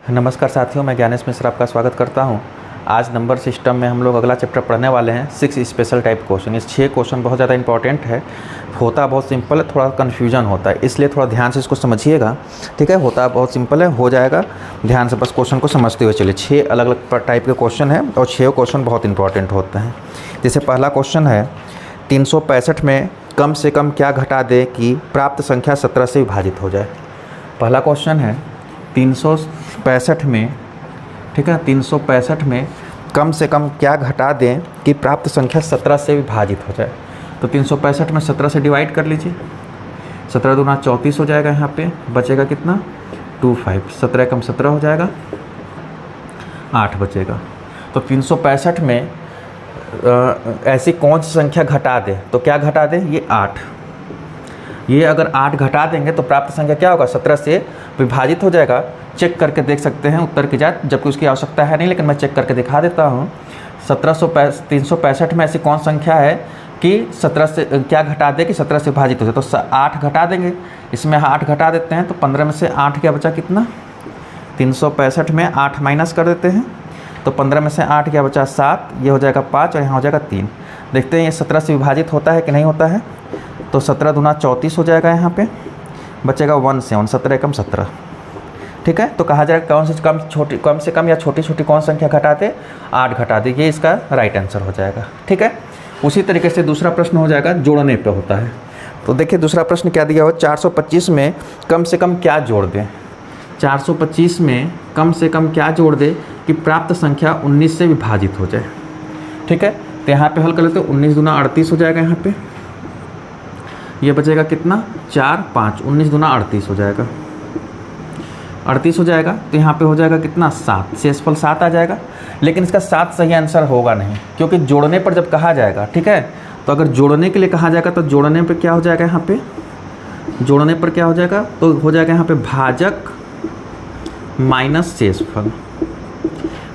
नमस्कार साथियों, मैं ज्ञानेश मिश्र आपका स्वागत करता हूं। आज नंबर सिस्टम में हम लोग अगला चैप्टर पढ़ने वाले हैं 6 स्पेशल टाइप क्वेश्चन। इस 6 क्वेश्चन बहुत ज़्यादा इंपॉर्टेंट है। होता बहुत सिंपल है, थोड़ा कन्फ्यूजन होता है, इसलिए थोड़ा ध्यान से इसको समझिएगा। ठीक है, होता बहुत सिंपल है, हो जाएगा। ध्यान से बस क्वेश्चन को समझते हुए चलिए। 6 अलग अलग टाइप के क्वेश्चन हैं और 6 क्वेश्चन बहुत इंपॉर्टेंट होते हैं। जैसे पहला क्वेश्चन है 365 में कम से कम क्या घटा दे कि प्राप्त संख्या 17 से विभाजित हो जाए। पहला क्वेश्चन है 365 में, ठीक है, 365 में कम से कम क्या घटा दें कि प्राप्त संख्या 17 से विभाजित हो जाए। तो 365 में 17 से डिवाइड कर लीजिए। 17 दूना 34 हो जाएगा। यहाँ पे बचेगा कितना 25। 17 कम 17 हो जाएगा, 8 बचेगा। तो 365 में ऐसी कौन सी संख्या घटा दे, तो क्या घटा दे, ये 8। ये अगर 8 घटा देंगे तो प्राप्त संख्या क्या होगा, 17 से विभाजित हो जाएगा। चेक करके देख सकते हैं उत्तर की जात, जबकि उसकी आवश्यकता है नहीं, लेकिन मैं चेक करके दिखा देता हूँ। 365 में ऐसी कौन संख्या है कि 17 से क्या घटा दे कि 17 से विभाजित हो जाए। तो 8 घटा देंगे, इसमें 8 घटा देते हैं। तो 15 में से 8 क्या बचा, कितना 365 में 8 माइनस कर देते हैं। तो 15 में से 8 क्या बचा, 7। ये हो जाएगा 5 और यहाँ हो जाएगा 3। देखते हैं ये 17 से विभाजित होता है कि नहीं होता है। तो 17 दूना 34 हो जाएगा। यहाँ पे बचेगा 1 से 1, 17 कम 17। ठीक है, तो कहा जाएगा कौन से कम से कम या छोटी छोटी कौन संख्या घटा दे, 8 घटा दे। ये इसका राइट आंसर हो जाएगा। ठीक है, उसी तरीके से दूसरा प्रश्न हो जाएगा, जोड़ने पे होता है। तो देखिए दूसरा प्रश्न क्या दिया हुआ, 425 में कम से कम क्या जोड़ दें। 425 में कम से कम क्या जोड़ दे कि प्राप्त संख्या 19 से विभाजित हो जाए। ठीक है, तो यहाँ पे हल कर लेते हैं। 19 दूना 38 हो जाएगा। यहाँ पे ये बचेगा कितना, 4 5, 19 दूना 38 हो जाएगा, 38 हो जाएगा। तो यहाँ पे हो जाएगा कितना, 7। शेषफल 7 आ जाएगा। लेकिन इसका 7 सही आंसर होगा नहीं, क्योंकि जोड़ने पर जब कहा जाएगा, ठीक है, तो अगर जोड़ने के लिए कहा जाएगा तो जोड़ने पर क्या हो जाएगा, यहाँ पे जोड़ने पर क्या हो जाएगा, तो हो जाएगा यहाँ पे भाजक माइनस शेषफल।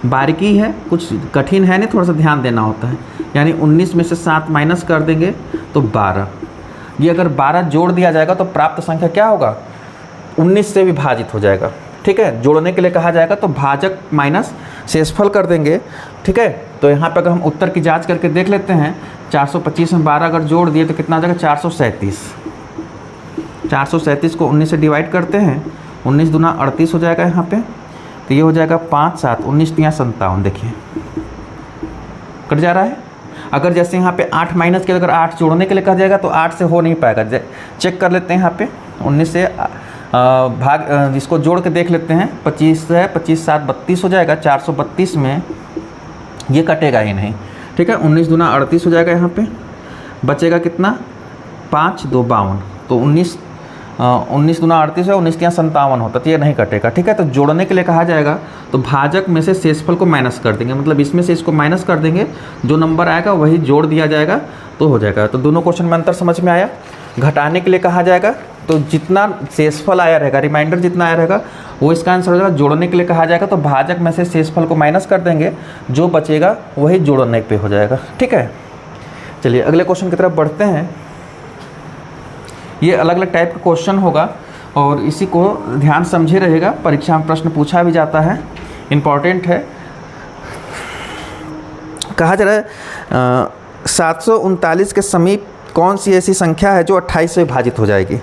बारीकी है, कुछ कठिन है नहीं, थोड़ा सा ध्यान देना होता है। यानी 19 में से 7 माइनस कर देंगे तो 12। ये अगर 12 जोड़ दिया जाएगा तो प्राप्त संख्या क्या होगा, 19 से विभाजित हो जाएगा। ठीक है, जोड़ने के लिए कहा जाएगा तो भाजक माइनस शेषफल कर देंगे। ठीक है, तो यहाँ पर अगर हम उत्तर की जांच करके देख लेते हैं, 425 में 12 अगर जोड़ दिए तो कितना आ जाएगा, 437। 437 को 19 से डिवाइड करते हैं, 19 दूना 38 हो जाएगा। यहाँ पे तो ये हो जाएगा 5 7, 19 3 57। देखिए कट जा रहा है। अगर जैसे यहाँ पे 8 माइनस के अगर 8 जोड़ने के लिए कहा जाएगा तो 8 से हो नहीं पाएगा। चेक कर लेते हैं। यहाँ पे 19 से भाग इसको जोड़ के देख लेते हैं। 25 है, 25 7 32 हो जाएगा। 432 में ये कटेगा ही नहीं। ठीक है, 19 दूना 38 हो जाएगा। यहाँ पे बचेगा कितना, 5 2 52। तो 19 दूना 38 है, 19 3 57 होता, तो ये नहीं कटेगा। ठीक है, तो जोड़ने के लिए कहा जाएगा तो भाजक में से शेषफल को माइनस कर देंगे, मतलब इसमें से इसको माइनस कर देंगे, जो नंबर आएगा वही जोड़ दिया जाएगा तो हो जाएगा। तो दोनों क्वेश्चन में अंतर समझ में आया। घटाने के लिए कहा जाएगा तो जितना शेषफल आया रहेगा, रिमाइंडर जितना आया रहेगा वो इसका आंसर हो जाएगा। जोड़ने के लिए कहा जाएगा तो भाजक में से शेषफल को माइनस कर देंगे, जो बचेगा वही जोड़ने पे हो जाएगा। ठीक है, चलिए अगले क्वेश्चन की तरफ बढ़ते हैं। ये अलग अलग टाइप का क्वेश्चन होगा और इसी को ध्यान समझे रहेगा, परीक्षा में प्रश्न पूछा भी जाता है, इम्पॉर्टेंट है। कहा जा रहा है 739 के समीप कौन सी ऐसी संख्या है जो 28 से विभाजित हो जाएगी।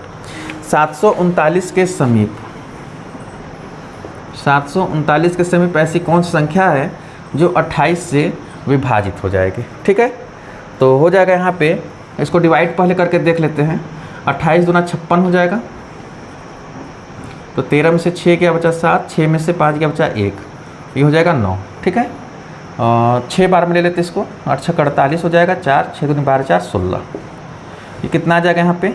739 के समीप, 739 के समीप ऐसी कौन सी संख्या है जो 28 से विभाजित हो जाएगी। ठीक है, तो हो जाएगा यहाँ पे, इसको डिवाइड पहले करके देख लेते हैं। 28 दूना 56 हो जाएगा। तो 13 में से 6 क्या बचा, 7। 6 में से 5 क्या बचा, 1। ये हो जाएगा 9। ठीक है, 6 बार में ले लेते इसको। 8 6 48 हो जाएगा। 4 6 दूनी 12 4 16। ये कितना आ जाएगा यहाँ पे,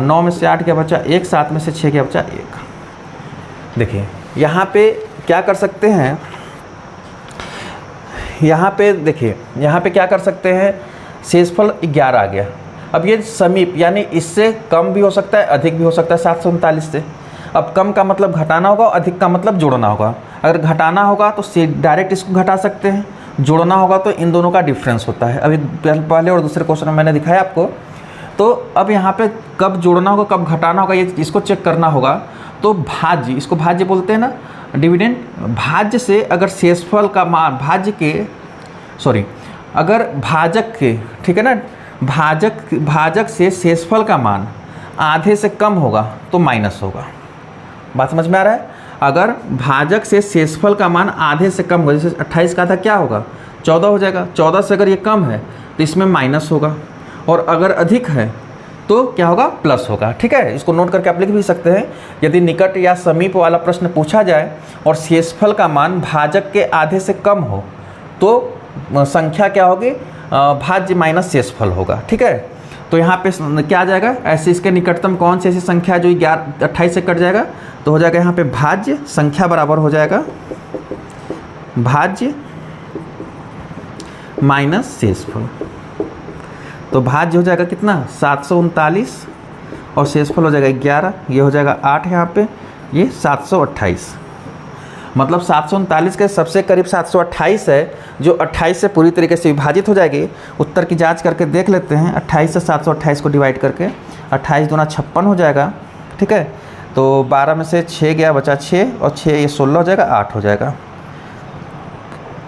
9 में से 8 क्या बचा, 1। 7 में से 6 क्या बचा, 1। देखिए यहाँ पे क्या कर सकते हैं, यहाँ पे देखिए यहाँ पे क्या कर सकते हैं, शेषफल 11 आ गया। अब ये समीप यानी इससे कम भी हो सकता है, अधिक भी हो सकता है 739 से। अब कम का मतलब घटाना होगा, अधिक का मतलब जोड़ना होगा। अगर घटाना होगा तो डायरेक्ट इसको घटा सकते हैं, जोड़ना होगा तो इन दोनों का डिफरेंस होता है। अभी पहले और दूसरे क्वेश्चन में मैंने दिखाया आपको। तो अब यहाँ पे कब जोड़ना होगा कब घटाना होगा ये इसको चेक करना होगा। तो भाज्य, इसको भाज्य बोलते हैं ना, डिविडेंड। भाज्य से अगर शेषफल का मान अगर भाजक के, ठीक है ना, भाजक से शेषफल का मान आधे से कम होगा तो माइनस होगा। बात समझ में आ रहा है? अगर भाजक से शेषफल का मान आधे से कम होगा, जैसे 28 का आधा क्या होगा, 14 हो जाएगा। 14 से अगर ये कम है तो इसमें माइनस होगा, और अगर अधिक है तो क्या होगा, प्लस होगा। ठीक है, इसको नोट करके आप लिख भी सकते हैं। यदि निकट या समीप वाला प्रश्न पूछा जाए और शेषफल का मान भाजक के आधे से कम हो तो संख्या क्या होगी, भाज्य माइनस शेषफल होगा। ठीक है, तो यहाँ पे क्या आ जाएगा, ऐसे इसके निकटतम कौन सी ऐसी संख्या है जो 28 से कट जाएगा, तो हो जाएगा यहाँ पे भाज्य संख्या बराबर हो जाएगा भाज्य माइनस शेषफल। तो भाज्य हो जाएगा कितना, 739, और शेषफल हो जाएगा 11, ये हो जाएगा 8 यहाँ पे, ये 728। मतलब 739 के सबसे करीब 728 है, जो 28 से पूरी तरीके से विभाजित हो जाएगी। उत्तर की जांच करके देख लेते हैं। 28 से 728 को डिवाइड करके 28 दूना 56 हो जाएगा। ठीक है, तो 12 में से 6 गया, बचा 6, और 6 ये 16 हो जाएगा, 8 हो जाएगा,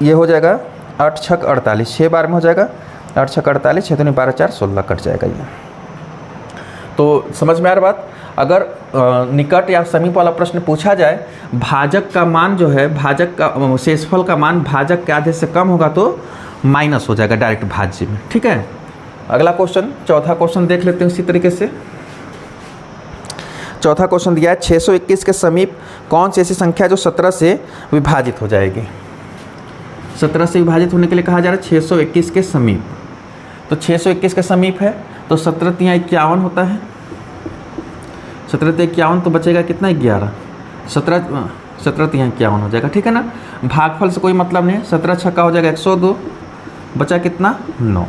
ये हो जाएगा 8 छक 48, 6 बार में हो जाएगा 8 छक 48, 6 दूनी 12 4 16 कट जाएगा ये। तो समझ में आ रहा बात? अगर निकट या समीप वाला प्रश्न पूछा जाए, भाजक का मान जो है, भाजक का शेषफल का मान भाजक के आधे से कम होगा तो माइनस हो जाएगा डायरेक्ट भाज्य में। ठीक है, अगला क्वेश्चन, चौथा क्वेश्चन देख लेते हैं उसी तरीके से। चौथा क्वेश्चन दिया है 621 के समीप कौन सी ऐसी संख्या है जो 17 से विभाजित हो जाएगी। 17 से विभाजित होने के लिए कहा जा रहा है 621 के समीप। तो 621 के समीप है तो 17 तिया 51 होता है, 17 तिया 51, तो बचेगा कितना, 11। 17 तिया 51 हो जाएगा। ठीक है ना, भागफल से कोई मतलब नहीं है। 17 छक्का हो जाएगा 102, बचा कितना, 9।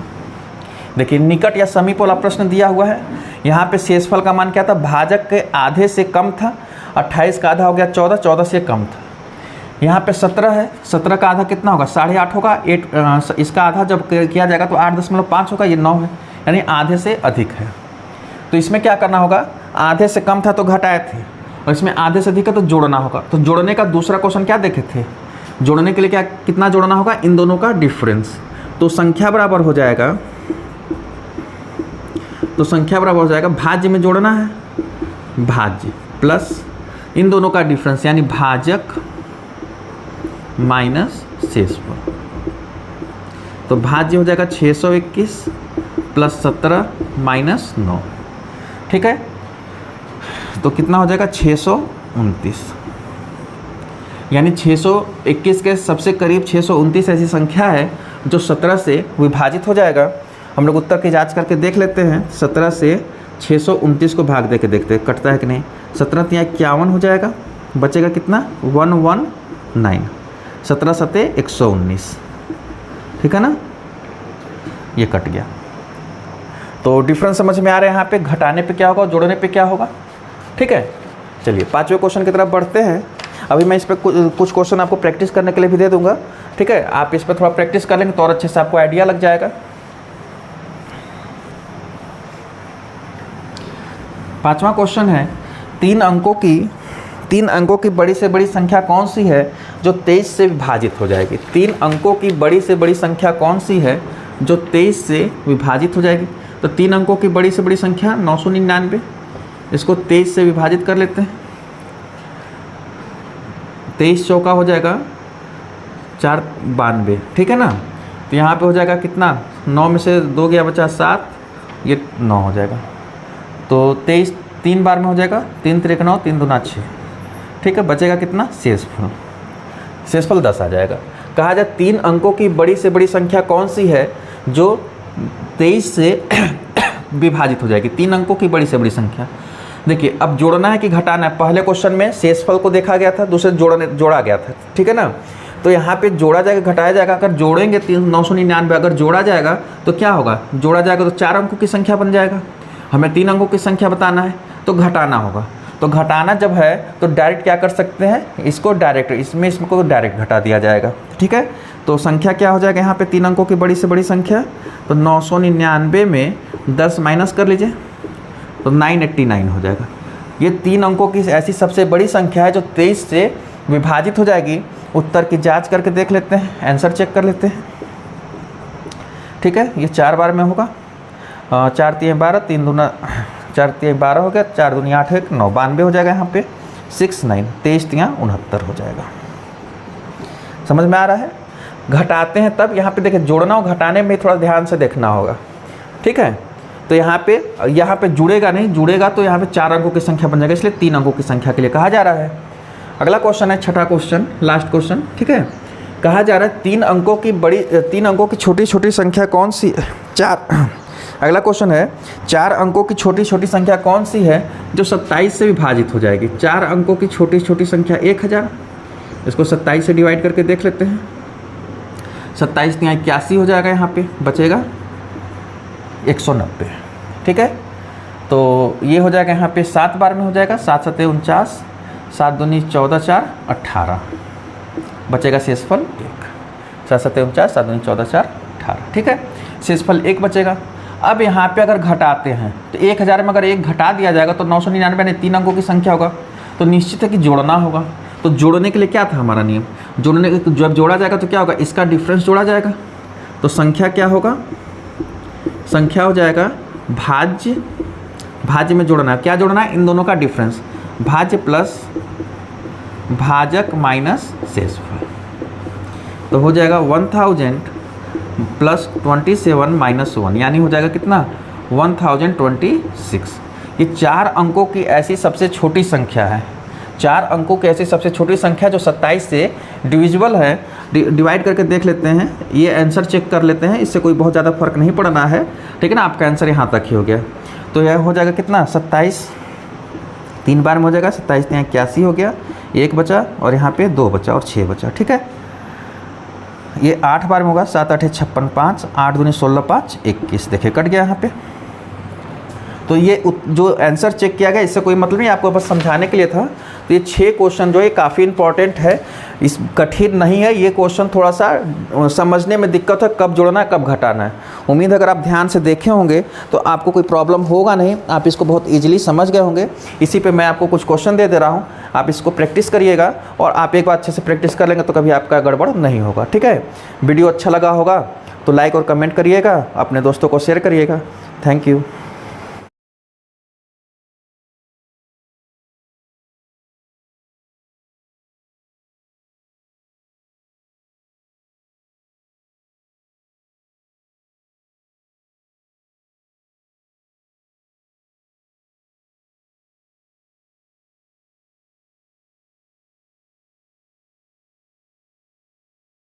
देखिए निकट या समीप वाला प्रश्न दिया हुआ है। यहाँ पे शेषफल का मान क्या था, भाजक के आधे से कम था। 28 का आधा हो गया 14, 14 से कम था। यहाँ पे 17 है, 17 का आधा कितना होगा, 8.5 होगा। 8 इसका आधा जब किया जाएगा तो 8.5 होगा, ये 9 है, यानी आधे से अधिक है। तो इसमें क्या करना होगा, आधे से कम था तो घटाए थे, और इसमें आधे से अधिक है तो जोड़ना होगा। तो जोड़ने का दूसरा क्वेश्चन क्या देखे थे, जोड़ने के लिए क्या कितना जोड़ना होगा, इन दोनों का डिफरेंस। तो संख्या बराबर हो जाएगा, तो संख्या बराबर हो जाएगा, भाज्य में जोड़ना है भाज्य प्लस इन दोनों का डिफरेंस, यानी भाजक माइनस शेषफल। तो भाज्य हो जाएगा 621 प्लस 17 माइनस 9। ठीक है, तो कितना हो जाएगा, 629। यानी 621 के सबसे करीब 629 ऐसी संख्या है जो 17 से विभाजित हो जाएगा। हम लोग उत्तर की जांच करके देख लेते हैं। 17 से 629 को भाग दे के देखते हैं कटता है कि नहीं। 17 तिया 51 हो जाएगा, बचेगा कितना, 119। 17 सते 119। ठीक है ना, ये कट गया। तो डिफरेंस समझ में आ रहा है। यहाँ पे घटाने पे क्या होगा, जोड़ने पे क्या होगा। ठीक है, चलिए 5वें क्वेश्चन की तरफ बढ़ते हैं। अभी मैं इस पर कुछ क्वेश्चन आपको प्रैक्टिस करने के लिए भी दे दूंगा। ठीक है, आप इस पर थोड़ा प्रैक्टिस कर लेंगे तो और अच्छे से आपको आइडिया लग जाएगा। 5वां क्वेश्चन है, 3 अंकों की बड़ी से बड़ी संख्या कौन सी है जो 23 से विभाजित हो जाएगी। 3 अंकों की बड़ी से बड़ी संख्या कौन सी है जो 23 से विभाजित हो जाएगी। तो 3 अंकों की बड़ी से बड़ी संख्या 999, इसको 23 से विभाजित कर लेते हैं। 23 चौका हो जाएगा 492। ठीक है ना, तो यहाँ पे हो जाएगा कितना, 9 में से 2 गया, बचा 7, ये 9 हो जाएगा। तो 23 3 बार में हो जाएगा, 3 3 9, 3 दूना 6। ठीक है, बचेगा कितना, शेषफल 10 आ जाएगा। कहा जाए 3 अंकों की बड़ी से बड़ी संख्या कौन सी है जो 23 से विभाजित हो जाएगी। 3 अंकों की बड़ी से बड़ी संख्या। देखिए अब जोड़ना है कि घटाना है। पहले क्वेश्चन में शेषफल को देखा गया था, दूसरे जोड़ा गया था। ठीक है ना, तो यहाँ पे जोड़ा जाएगा घटाया जाएगा। अगर जोड़ेंगे 999, अगर जोड़ा जाएगा तो क्या होगा, जोड़ा जाएगा तो 4 अंकों की संख्या बन जाएगा। हमें 3 अंकों की संख्या बताना है तो घटाना होगा। तो घटाना जब है तो डायरेक्ट क्या कर सकते हैं, इसको डायरेक्ट इसको डायरेक्ट घटा दिया जाएगा। ठीक है, तो संख्या क्या हो जाएगा यहाँ पे 3 अंकों की बड़ी से बड़ी संख्या। तो 999 में 10 माइनस कर लीजिए तो 989 हो जाएगा। ये 3 अंकों की ऐसी सबसे बड़ी संख्या है जो 23 से विभाजित हो जाएगी। उत्तर की जांच करके देख लेते हैं, आंसर चेक कर लेते हैं। ठीक है, ये 4 बार में होगा। 4 3 12, 3 दूना 4 3 12 हो गया, 4 दूनी 8 1 9, 92 हो जाएगा यहाँ पे। 6 9, 23 3 69 हो जाएगा। समझ में आ रहा है? घटाते हैं तब यहाँ पे देखिए, जोड़ना और घटाने में थोड़ा ध्यान से देखना होगा। ठीक है, तो यहाँ पे जुड़ेगा नहीं, जुड़ेगा तो यहाँ पे 4 अंकों की संख्या बन जाएगा, इसलिए 3 अंकों की संख्या के लिए कहा जा रहा है। अगला क्वेश्चन है, छठा क्वेश्चन, लास्ट क्वेश्चन। ठीक है, कहा जा रहा है 3 अंकों की छोटी छोटी संख्या कौन सी? अगला क्वेश्चन है, 4 अंकों की छोटी छोटी संख्या कौन सी है जो 27 से विभाजित हो जाएगी? 4 अंकों की छोटी छोटी संख्या 1000, इसको 27 से डिवाइड करके देख लेते हैं। 27 × 81 हो जाएगा, यहाँ पे बचेगा 190। ठीक है, तो ये हो जाएगा यहाँ पे 7 बार में हो जाएगा। 7 7 49, 7 दूनी 14 4 18, बचेगा शेषफल 1। 7 7 49, 7 दूनी 14 4 18। ठीक है, शेषफल 1 बचेगा। अब यहाँ पे अगर घटाते हैं तो 1000 में अगर 1 घटा दिया जाएगा तो 999 यानी 3 अंकों की संख्या होगा, तो निश्चित है कि जोड़ना होगा। तो जोड़ने के लिए क्या था हमारा नियम? जोड़ने के जब जोड़ा जाएगा तो क्या होगा? इसका डिफरेंस जोड़ा जाएगा। तो संख्या क्या होगा? संख्या हो जाएगा भाज्य में जोड़ना है। क्या जोड़ना है? इन दोनों का डिफरेंस, भाज्य प्लस भाजक माइनस शेषफल। तो हो जाएगा 1000 प्लस 27 माइनस 1, यानी हो जाएगा कितना? 1026। ये 4 अंकों की ऐसी सबसे छोटी संख्या है, 4 अंकों की ऐसी सबसे छोटी संख्या जो 27 से डिविजिबल है। डिवाइड करके देख लेते हैं, ये आंसर चेक कर लेते हैं, इससे कोई बहुत ज़्यादा फर्क नहीं पड़ना है। ठीक है ना, आपका आंसर यहाँ तक ही हो गया। तो यह हो जाएगा कितना? 27 3 बार में हो जाएगा। 27 × 81 हो गया, 1 बचा और यहाँ पे 2 बचा और 6 बचा। ठीक है, ये 8 बार में होगा। 7 8 56 5, 8 दूनी 16 5 21, देखिए कट गया यहाँ पे। तो ये जो आंसर चेक किया गया इससे कोई मतलब नहीं, आपको बस समझाने के लिए था। तो ये 6 क्वेश्चन जो है काफ़ी इंपॉर्टेंट है, इस कठिन नहीं है। ये क्वेश्चन थोड़ा सा समझने में दिक्कत है, कब जोड़ना है कब घटाना है। उम्मीद है अगर आप ध्यान से देखे होंगे तो आपको कोई प्रॉब्लम होगा नहीं, आप इसको बहुत ईजिली समझ गए होंगे। इसी पे मैं आपको कुछ क्वेश्चन दे रहा हूँ, आप इसको प्रैक्टिस करिएगा और आप एक बार अच्छे से प्रैक्टिस कर लेंगे तो कभी आपका गड़बड़ नहीं होगा। ठीक है, वीडियो अच्छा लगा होगा तो लाइक और कमेंट करिएगा, अपने दोस्तों को शेयर करिएगा। Thank you.